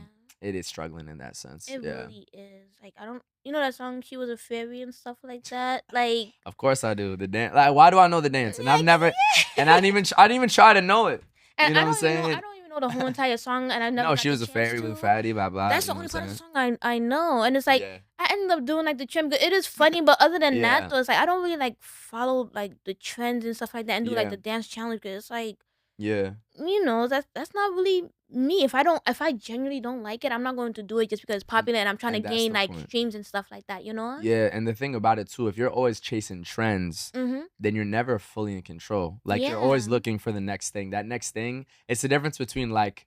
it is struggling in that sense. It Yeah. really is. Like, I don't, you know that song "She Was a Fairy" and stuff like that. Like, Of course I do. The dance. Like, why do I know the dance? And I've like, never, and I didn't even try to know it. and You know I what I'm don't even know. saying? I don't even know the whole entire song, and I never. No, got she the was a chance fairy with a to. fatty, blah blah. That's You the know only what I'm part of the saying? song I know, and it's like Yeah. I ended up doing like the trim. It is funny, but other than Yeah. that, though, it's like I don't really like follow like the trends and stuff like that, and do like Yeah. the dance challenge, because it's like, Yeah. you know, that's not really me. If I genuinely don't like it, I'm not going to do it just because it's popular and I'm trying And to that's gain the like point. streams and stuff like that. You know? Yeah, and the thing about it too, if you're always chasing trends, Mhm. then you're never fully in control. Like you're always Yeah. looking for the next thing. That next thing, it's the difference between like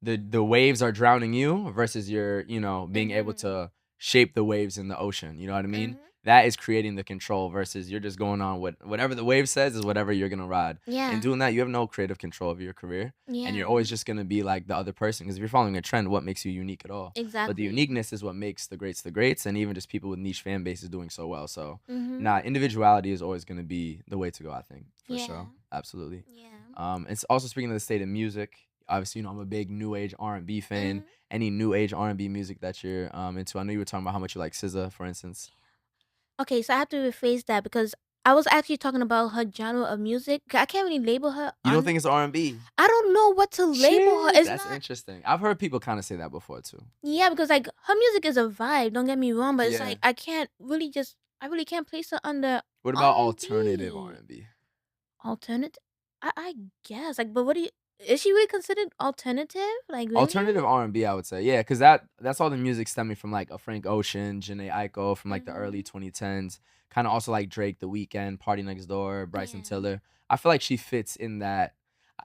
the waves are drowning you versus you're, you know, being able Mhm. to shape the waves in the ocean. You know what I mean? Mhm. That is creating the control versus you're just going on whatever the wave says is whatever you're gonna ride. Yeah. And doing that, you have no creative control over your career. Yeah. And you're always just gonna be like the other person. Because if you're following a trend, what makes you unique at all? Exactly. But the uniqueness is what makes the greats, and even just people with niche fan bases doing so well. So Mhm. nah, individuality is always gonna be the way to go, I think. For Yeah. sure. Absolutely. Yeah. It's also speaking of the state of music. Obviously, you know, I'm a big new age R&B fan. Mhm. Any new age R&B music that you're into? I know you were talking about how much you like SZA, for instance. Okay, so I have to rephrase that because I was actually talking about her genre of music. I can't really label her. You don't think it's R&B? I don't know what to label her. It's That's not. interesting. I've heard people kind of say that before too. Yeah, because like her music is a vibe. Don't get me wrong, but it's Yeah. like I can't really just. I really can't place her under. What about R&B. alternative R&B? Alternative? I guess like, but what do you? Is she really considered alternative? Like really? Alternative R&B, I would say. Yeah, because that's all the music stemming from like a Frank Ocean, Janae Aiko from like the early 2010s. Kind of also like Drake, The Weeknd, Party Next Door, Bryson Yeah. Tiller. I feel like she fits in that.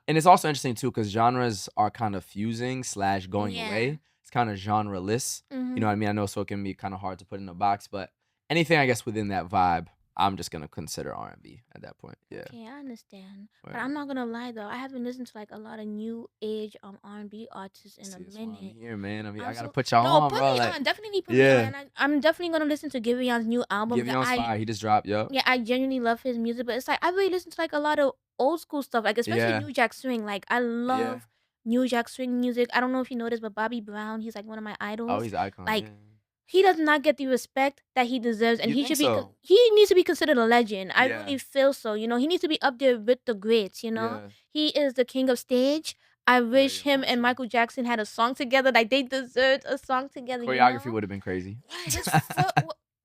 And it's also interesting too because genres are kind of fusing / going Yeah. away. It's kind of genre-less. You Mhm. know what I mean? I know so it can be kind of hard to put in a box, but anything I guess within that vibe, I'm just gonna consider R&B at that point. Yeah. Okay, I understand. But Right. I'm not gonna lie though, I haven't listened to like a lot of new age R&B artists in See, a that's why I'm minute. here, man. I mean, I gotta So put y'all no, on, put bro. me Like, on. Definitely put me yeah. on. And I'm definitely gonna listen to Givion's new album. Givion's fire. He just dropped, yup. Yeah, I genuinely love his music, but it's like I really listen to like a lot of old school stuff, like especially Yeah. New Jack Swing. Like I Yeah. love New Jack Swing music. I don't know if you know this, but Bobby Brown, he's like one of my Oh, idols. he's an icon. Like Yeah. he does not get the respect that he deserves, and You he think should be. so? He needs to be considered a legend. I Yeah. really feel so. You know, he needs to be up there with the greats. You know, Yeah. he is the king of stage. I Very wish him and unfortunate. Michael Jackson had a song together. Like they deserved a song together. Choreography You know? would have been crazy. What? His foot.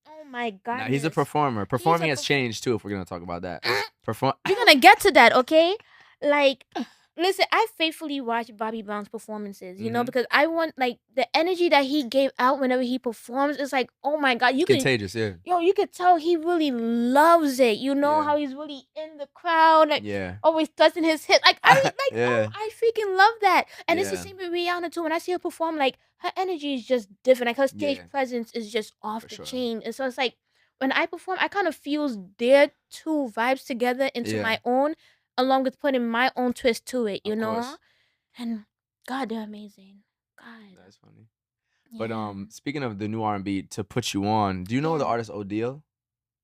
Oh my god. Nah, he's a performer. Performing has changed too. If we're gonna talk about that, We're gonna get to that, okay? Like, listen, I faithfully watch Bobby Brown's performances, you know, Mhm. because I want like the energy that he gave out whenever he performs. It's like, oh my god, you can, Contagious, yeah. yo, you could tell he really loves it. You know Yeah. how he's really in the crowd, like Yeah. always touching his hip. Like Yeah. I freaking love that. And it's the Yeah. same with Rihanna too. When I see her perform, like her energy is just different. Like her stage Yeah. presence is just off For the sure. chain. And so it's like when I perform, I kind of fuse their two vibes together into Yeah. my own, along with putting my own twist to it, you Of know? course. And God, they're amazing. God. That's funny. But Yeah. speaking of the new R&B to put you on, do you know the Yeah. artist Odile?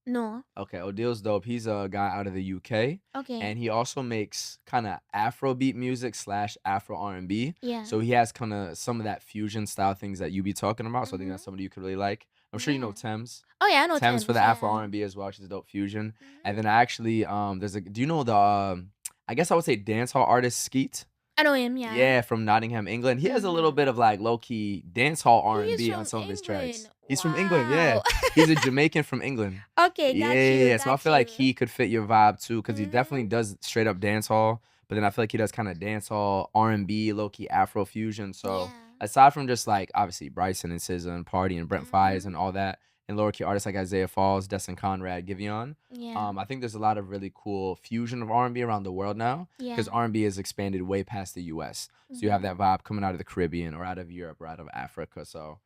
No. Okay, Odile's dope. He's a guy out of the UK, Okay. and he also makes kind of Afrobeat music / Afro R&B. Yeah. So he has kind of some of that fusion style things that you be talking about. So I think Mhm. that's somebody you could really like. I'm sure you know Yeah. Thames. Oh yeah, I know Thames for the Thames, Afro yeah. R&B as well. She's a dope fusion. Mhm. And then I actually there's a do you know the I guess I would say dancehall artist Skeet? I know him, yeah. Yeah, from Nottingham, England. He has a little Mhm. bit of like low key dancehall He is R&B on from some of his tracks. England. He's from England, yeah. Wow. He's a Jamaican from England. Okay, got you. Yeah. So I Got feel like you. he could fit your vibe too, because he definitely Mhm. does straight up dancehall, but then I feel like he does kind of dancehall, R&B, low-key Afro fusion. So Yeah. aside from just like obviously Bryson and SZA and Party and Brent Fires and all that, and lower key artists like Isaiah Falls, Destin Conrad, Giveon, Yeah. I think there's a lot of really cool fusion of R&B around the world now, because Yeah. R&B has expanded way past the US. So you have that vibe coming out of the Caribbean or out of Europe or out of Africa. So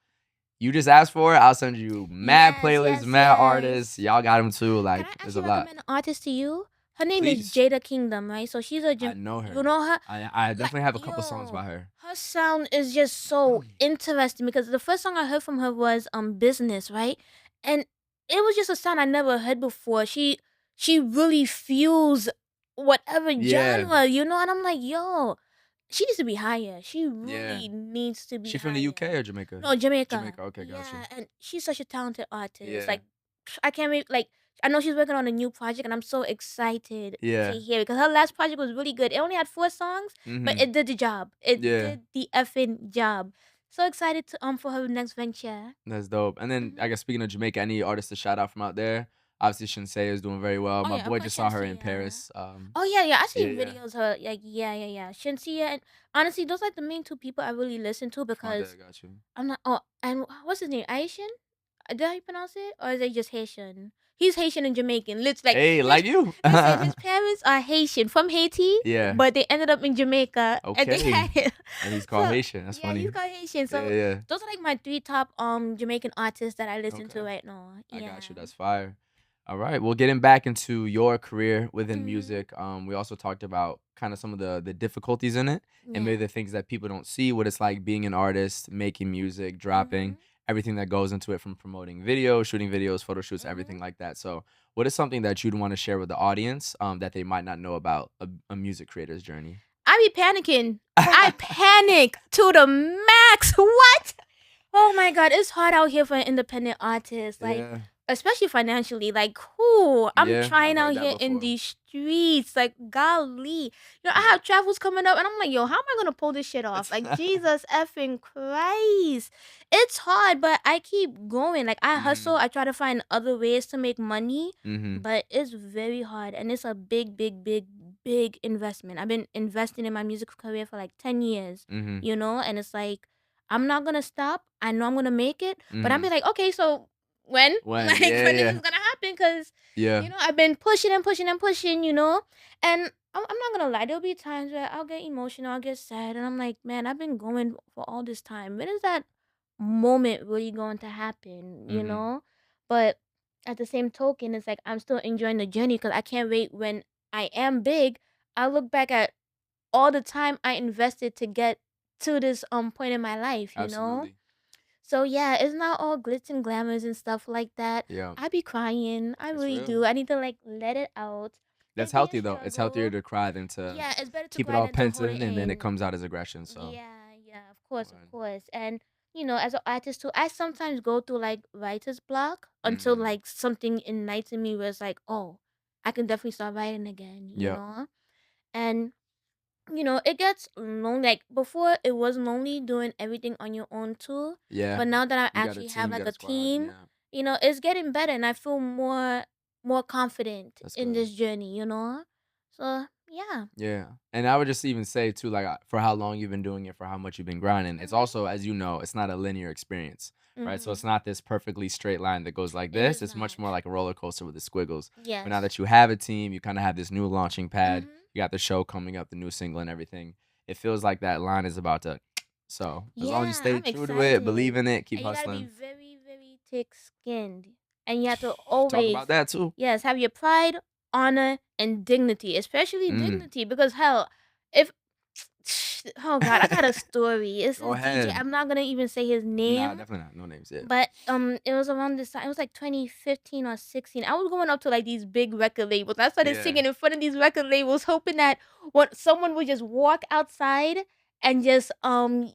you just asked for it. I'll send you mad playlists, mad artists. Y'all got them too. Like, Can I there's a actually lot. recommend an artist to you? Her name is Please. Jada Kingdom, right? So she's a I know her. You know her? I definitely have a couple songs by her. Her sound is just so interesting because the first song I heard from her was Business, right? And it was just a sound I never heard before. She really feels whatever genre, you know, and I'm like, yo, she needs to be higher. She really needs to be She from the UK or Jamaica? No, Jamaica. Jamaica, okay, gotcha. Yeah, and she's such a talented artist. Yeah. Like, I can't wait. Like, I know she's working on a new project, and I'm so excited to hear it because her last project was really good. It only had 4 songs, but it did the job. It did the effing job. So excited to for her next venture. That's dope. And then I guess speaking of Jamaica, any artists to shout out from out there? Obviously, Shinsei is doing very well. My boy just saw her in Paris. I see videos of her. Like, yeah. Shinsia, and honestly, those are like the main 2 people I really listen to because got you. I'm not. Oh, and what's his name? Haitian? Did I pronounce it, or is it just Haitian? He's Haitian and Jamaican. Literally, Hey, like you. listen, his parents are Haitian from Haiti. Yeah. But they ended up in Jamaica. Okay. And they had him. And he's called Haitian. That's funny. Yeah, he's called Haitian. So those are like my 3 top Jamaican artists that I listen to right now. I got you. That's fire. All right. Well, getting back into your career within music, we also talked about kind of some of the difficulties in it and maybe the things that people don't see, what it's like being an artist, making music, dropping, everything that goes into it, from promoting videos, shooting videos, photo shoots, everything like that. So what is something that you'd want to share with the audience that they might not know about a music creator's journey? I be panicking. I panic to the max. What? Oh my God, it's hard out here for an independent artist. Like, especially financially. Like, I'm trying out here in these streets. Like, golly. You know, I have travels coming up, and I'm like, yo, how am I gonna pull this shit off? Like, Jesus effing Christ. It's hard, but I keep going. Like, I hustle. I try to find other ways to make money, but it's very hard, and it's a big, big, big, big investment. I've been investing in my music career for like 10 years, you know, and it's like, I'm not gonna stop. I know I'm gonna make it, but I'm be like, okay, so when? When is this gonna happen? Because you know, I've been pushing and pushing and pushing, you know, and I'm not gonna lie. There'll be times where I'll get emotional, I'll get sad, and I'm like, man, I've been going for all this time. When is that moment really going to happen? You know, but at the same token, it's like I'm still enjoying the journey because I can't wait when I am big. I look back at all the time I invested to get to this point in my life, you know? So yeah, it's not all glitz and glamours and stuff like that. I be crying. I really do. I need to like let it out. That's healthy though. It's healthier to cry than to it's better to keep it cry all than to pent hold in, it and then it in. comes out as aggression. So Yeah, of course. And you know, as an artist too, I sometimes go through like writer's block until like something ignites in me where it's like, oh, I can definitely start writing again, you know? And you know, it gets lonely. Like before, it was lonely doing everything on your own too. But now that I actually have like a team, you know, it's getting better, and I feel more confident in this journey. You know, so yeah. Yeah. And I would just even say too, like for how long you've been doing it, for how much you've been grinding. It's also, as you know, it's not a linear experience, right? So it's not this perfectly straight line that goes like this. It's much more like a roller coaster with the squiggles. But now that you have a team, you kind of have this new launching pad. You got the show coming up, the new single and everything. It feels like that line is about to. So as long as you stay true to it, believe in it, keep hustling. You gotta be very, very thick-skinned, and you have to always talk about that too. Yes, have your pride, honor, and dignity, especially dignity, because hell, if oh God, I got a story. It's Go this ahead. DJ. I'm not gonna even say his name. Nah, definitely not. No names yet. But it was around this time. It was like 2015 or 16. I was going up to like these big record labels. I started singing in front of these record labels, hoping that someone would just walk outside and just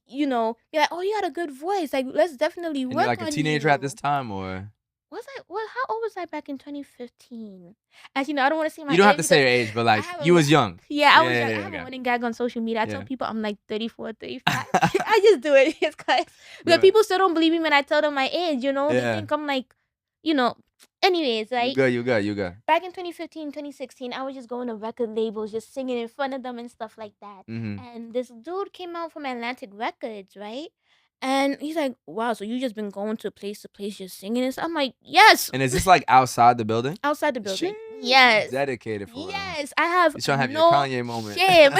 you know, be like, oh, you got a good voice. Like, let's definitely work on you. Like a teenager at this time, or was I? Well, how old was I back in 2015? As you know, I don't want to say my age. You don't have to say your age, but like you was young. Yeah, I was young. I have a running gag on social media. I tell people I'm like 34, 35. I just do it. It's because people still don't believe me when I tell them my age. You know, they think I'm like, you know, Anyways, You right? good, you good, you good. Back in 2015, 2016, I was just going to record labels, just singing in front of them and stuff like that. Mm-hmm. And this dude came out from Atlantic Records, right? And he's like, wow, so you just been going to place just singing and stuff? I'm like, yes, And is this like outside the building? outside the building. Sheesh, you Yes. dedicated for real. Yes. I have You trying to have your no Kanye moment. shame.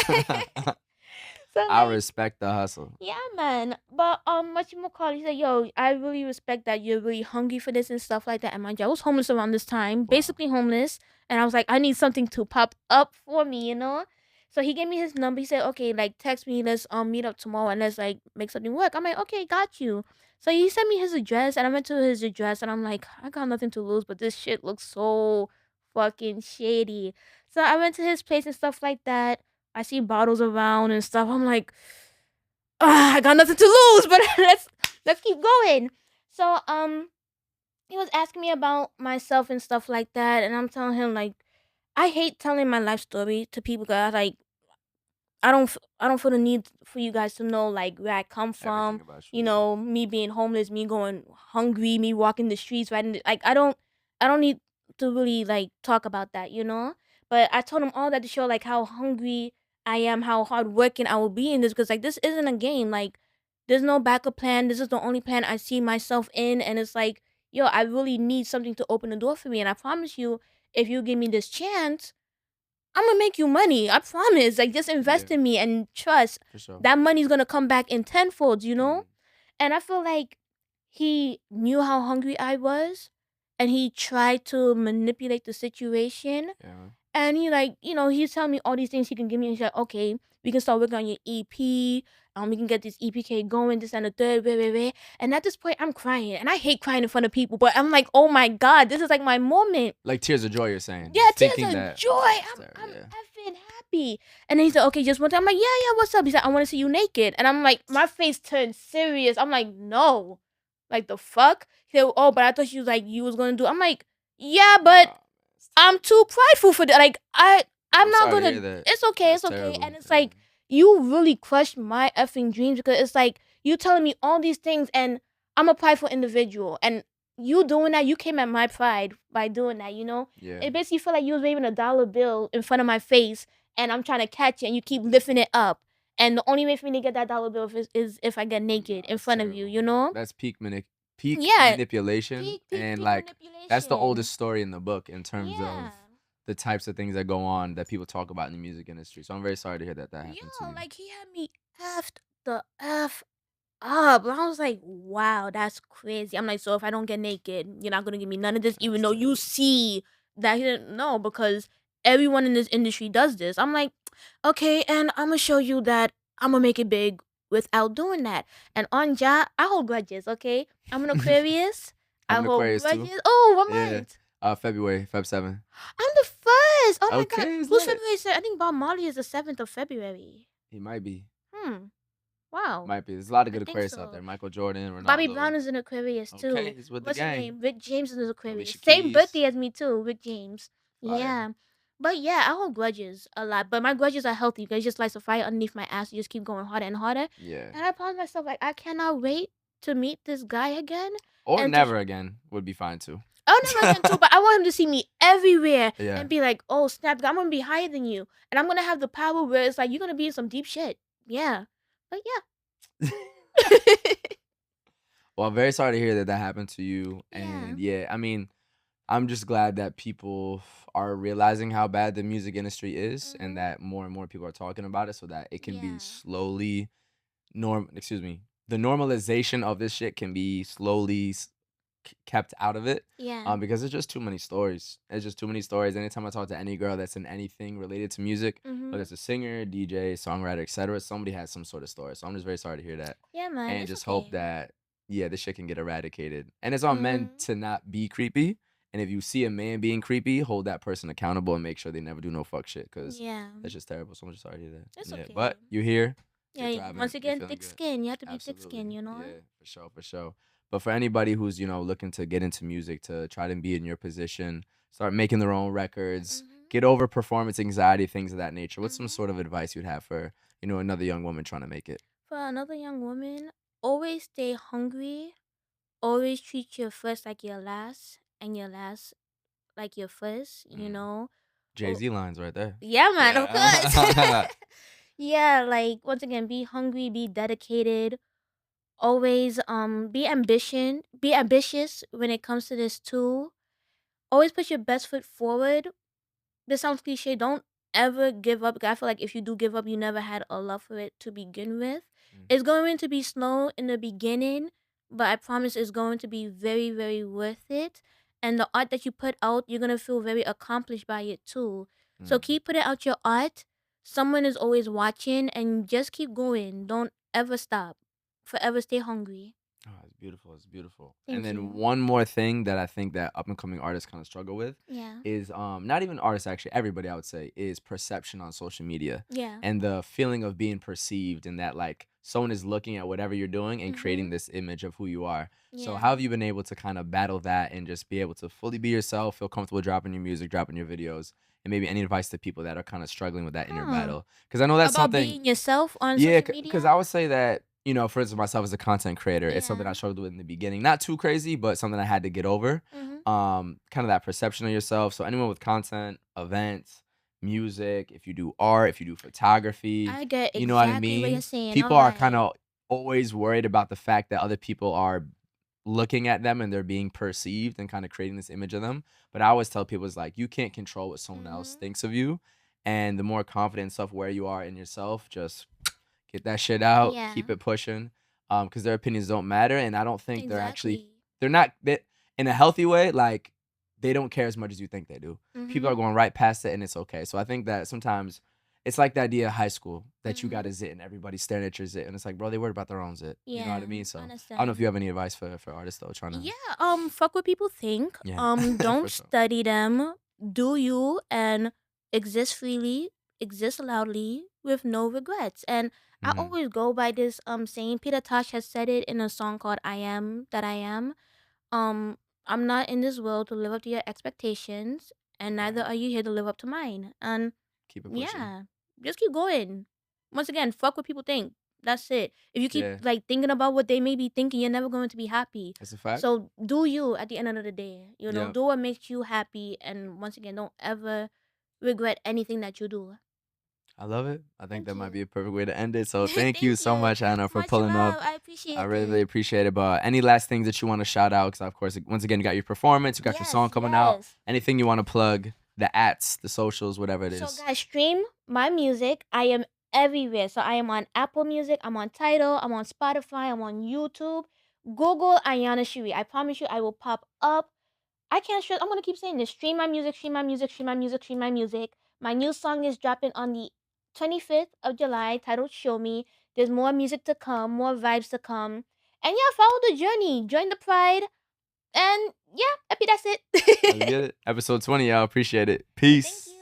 So I like, respect the hustle. yeah, man. But what you call? He said, "Yo, I really respect that you're really hungry for this and stuff like that." And mind you, I was homeless around this time, Wow. basically homeless, and I was like, I need something to pop up for me, you know. So he gave me his number. He said, "Okay, like text me. Let's meet up tomorrow and let's like make something work." I'm like, "Okay, got you." So he sent me his address, and I went to his address, and I'm like, I got nothing to lose, but this shit looks so fucking shady. So I went to his place and stuff like that. I see bottles around and stuff. I'm like, I got nothing to lose, but let's keep going. So he was asking me about myself and stuff like that, and I'm telling him like I hate telling my life story to people because like I don't feel the need for you guys to know like where I come Everything from. about you. You know, me being homeless, me going hungry, me walking the streets, right? Like I don't need to really like talk about that, you know. But I told him all that to show like how hungry I am, how hard working I will be in this because like this isn't a game. Like there's no backup plan. This is the only plan I see myself in, and it's like yo, I really need something to open the door for me, and I promise you, if you give me this chance. I'm gonna make you money. I promise. Like just invest Yeah, in me and trust for sure. that money's gonna come back in tenfold, you know? Mhm. And I feel like he knew how hungry I was and he tried to manipulate the situation. Yeah. And he like, you know, he's telling me all these things he can give me. And he's like, okay, we can start working on your EP. We can get this EPK going, this and the third, blah, blah, blah. And at this point, I'm crying. And I hate crying in front of people, but I'm like, oh my God, this is like my moment. Like tears of joy, you're saying. Yeah, tears Thinking of that. joy. I'm Yeah. effing happy. And then he said, okay, just one time. I'm like, yeah, what's up? He said, I want to see you naked. And I'm like, my face turned serious. I'm like, no. Like the fuck? He said, oh, but I thought you was gonna do. I'm like, yeah, but Wow, it's I'm terrible. too prideful for that. Like I'm not sorry to hear gonna that. it's okay, That's it's okay. terrible. And it's Yeah. like you really crushed my effing dreams because it's like you telling me all these things and I'm a prideful individual and you doing that, you came at my pride by doing that, you know? Yeah. It basically felt like you was waving a dollar bill in front of my face and I'm trying to catch it and you keep lifting it up. And the only way for me to get that dollar bill is if I get naked in That's front of you, terrible. you know? That's peak Yeah. manipulation, Peak and like that's the manipulation. oldest story in the book in terms Yeah. of the types of things that go on that people talk about in the music industry. So I'm very sorry to hear that happened to Yo, you. like he had me effed the F up. And I was like, wow, that's crazy. I'm like, so if I don't get naked, you're not gonna give me none of this, even That's though you terrible. see that he didn't know because everyone in this industry does this. I'm like, okay, and I'm gonna show you that I'm gonna make it big without doing that. And on Ja, I hold grudges, okay? I'm an Aquarius. I'm I an hold Aquarius too. grudges. Oh, what Yeah. month? February, Feb 7. I'm the first. Oh my god. Okay, it's Who's lit. February? I think Bob Marley is the 7th of February. He might be. Wow. Might be. There's a lot of I good think Aquarius out so. there. Michael Jordan, Ronaldo. Bobby Brown is an Aquarius Okay, too. he's with the What's his gang. name? Rick James is an Aquarius. Alicia Same Keys. birthday as me too, Rick James. Fire. Yeah. But yeah, I hold grudges a lot. But my grudges are healthy because it just lights a fire underneath my ass. You just keep going harder and harder. Yeah. And I promised myself like I cannot wait to meet this guy again. Or and never again would be fine too. Oh, never again too. But I want him to see me everywhere Yeah. and be like, "Oh snap! I'm gonna be higher than you, and I'm gonna have the power where it's like you're gonna be in some deep shit." Yeah. But yeah. Well, I'm very sorry to hear that happened to you. Yeah. And yeah, I mean, I'm just glad that people are realizing how bad the music industry is and that more and more people are talking about it so that it can be Yeah. slowly the normalization of this shit can be slowly kept out of it. Yeah. Because it's just too many stories. It's just too many stories. Anytime I talk to any girl that's in anything related to music, whether it's a singer, DJ, songwriter, etc., somebody has some sort of story. So I'm just very sorry to hear that. Yeah, man. And It's just okay. hope that this shit can get eradicated. And it's on men to not be creepy. And if you see a man being creepy, hold that person accountable and make sure they never do no fuck shit. Because that's just terrible. So I'm just sorry to hear that. It's Yeah, okay. but you're here. You're Yeah. thriving, Once you're again, feeling thick good. skin. You have to be thick skin, Absolutely. you know? Yeah, for sure, for sure. But for anybody who's, looking to get into music, to try to be in your position, start making their own records, get over performance anxiety, things of that nature, what's some sort of advice you'd have for, another young woman trying to make it? For another young woman, always stay hungry. Always treat your first like your last. and your last, like your first, you Mm. know. Jay-Z lines right there. Yeah, man, of course. Yeah. Yeah, like once again, be hungry, be dedicated. Always be ambitious when it comes to this too. Always put your best foot forward. This sounds cliche. Don't ever give up. 'Cause I feel like if you do give up, you never had a love for it to begin with. Mm. It's going to be slow in the beginning, but I promise it's going to be very, very worth it. And the art that you put out, you're gonna feel very accomplished by it too. So Mm. keep putting out your art. Someone is always watching, and just keep going. Don't ever stop. Forever stay hungry. Oh, it's beautiful. It's beautiful. Thank And then you. one more thing that I think that up and coming artists kind of struggle with Yeah. is not even artists, actually everybody, I would say, is perception on social media Yeah. and the feeling of being perceived, and that like someone is looking at whatever you're doing and creating this image of who you are. So how Yeah. have you been able to kind of battle that and just be able to fully be yourself, feel comfortable dropping your music, dropping your videos, and maybe any advice to people that are kind of struggling with that inner Huh. battle? Because I know that's About something. being yourself on Yeah, social because media? I would say that, for instance, myself as a content creator, it's something I Yeah. struggled with in the beginning. Not too crazy, but something I had to get over. Mhm. Kind of that perception of yourself. So anyone with content, events, music, if you do art, if you do photography, I get you know what I exactly what you're mean? saying. People are kind Alright. of always worried about the fact that other people are looking at them and they're being perceived and kind of creating this image of them. But I always tell people, it's like, you can't control what someone else Mhm. thinks of you. And the more confident and self-aware you are in yourself, just get that shit out, Yeah. keep it pushing, because their opinions don't matter, and I don't think Exactly. they're not they, in a healthy way. Like, they don't care as much as you think they do. People are Mhm. going right past it, and it's okay. So I think that sometimes it's like the idea of high school that you got Mhm. a zit and everybody's staring at your zit, and it's like, bro, they worried about their own zit. You know what I Yeah. mean? I So I don't know if understand. you have any advice for artists though, trying to. Yeah. Fuck what people think. Yeah. Don't For sure. study them. Do you and exist freely, exist loudly with no regrets. And I Hmm. always go by this saying. Peter Tosh has said it in a song called "I Am That I Am." Um, I'm not in this world to live up to your expectations, and neither Right. are you here to live up to mine. And Keep it pushing. yeah, just keep going. Once again, fuck what people think. That's it. If you keep Yeah, like thinking about what they may be thinking, you're never going to be happy. that's a fact. So do you at the end of the day. Yeah. Do what makes you happy, and once again, don't ever regret anything that you do. I love it. I think Thank that might you. be a perfect way to end it. So thank you Thank so you. much, Anna, for Much pulling love. up. I I appreciate really, really it. appreciate it. But any last things that you want to shout out? Because of course, once again, you got your performance, you got your Yes, song coming out. yes. Anything you want to plug? The ats, the socials, whatever it So is. guys, stream my music. I am everywhere. So I am on Apple Music, I'm on Tidal, I'm on Spotify, I'm on YouTube. Google Ayana Shiri. I promise you I will pop up. I can't stress. I'm gonna keep saying this. Stream my music, stream my music, stream my music, stream my music. My new song is dropping on the 25th of July, titled Show Me. There's more music to come, more vibes to come. And yeah, follow the journey. Join the pride. And yeah, happy that's Let's it. get it. Episode 20, y'all. Appreciate it. Thank Peace. you.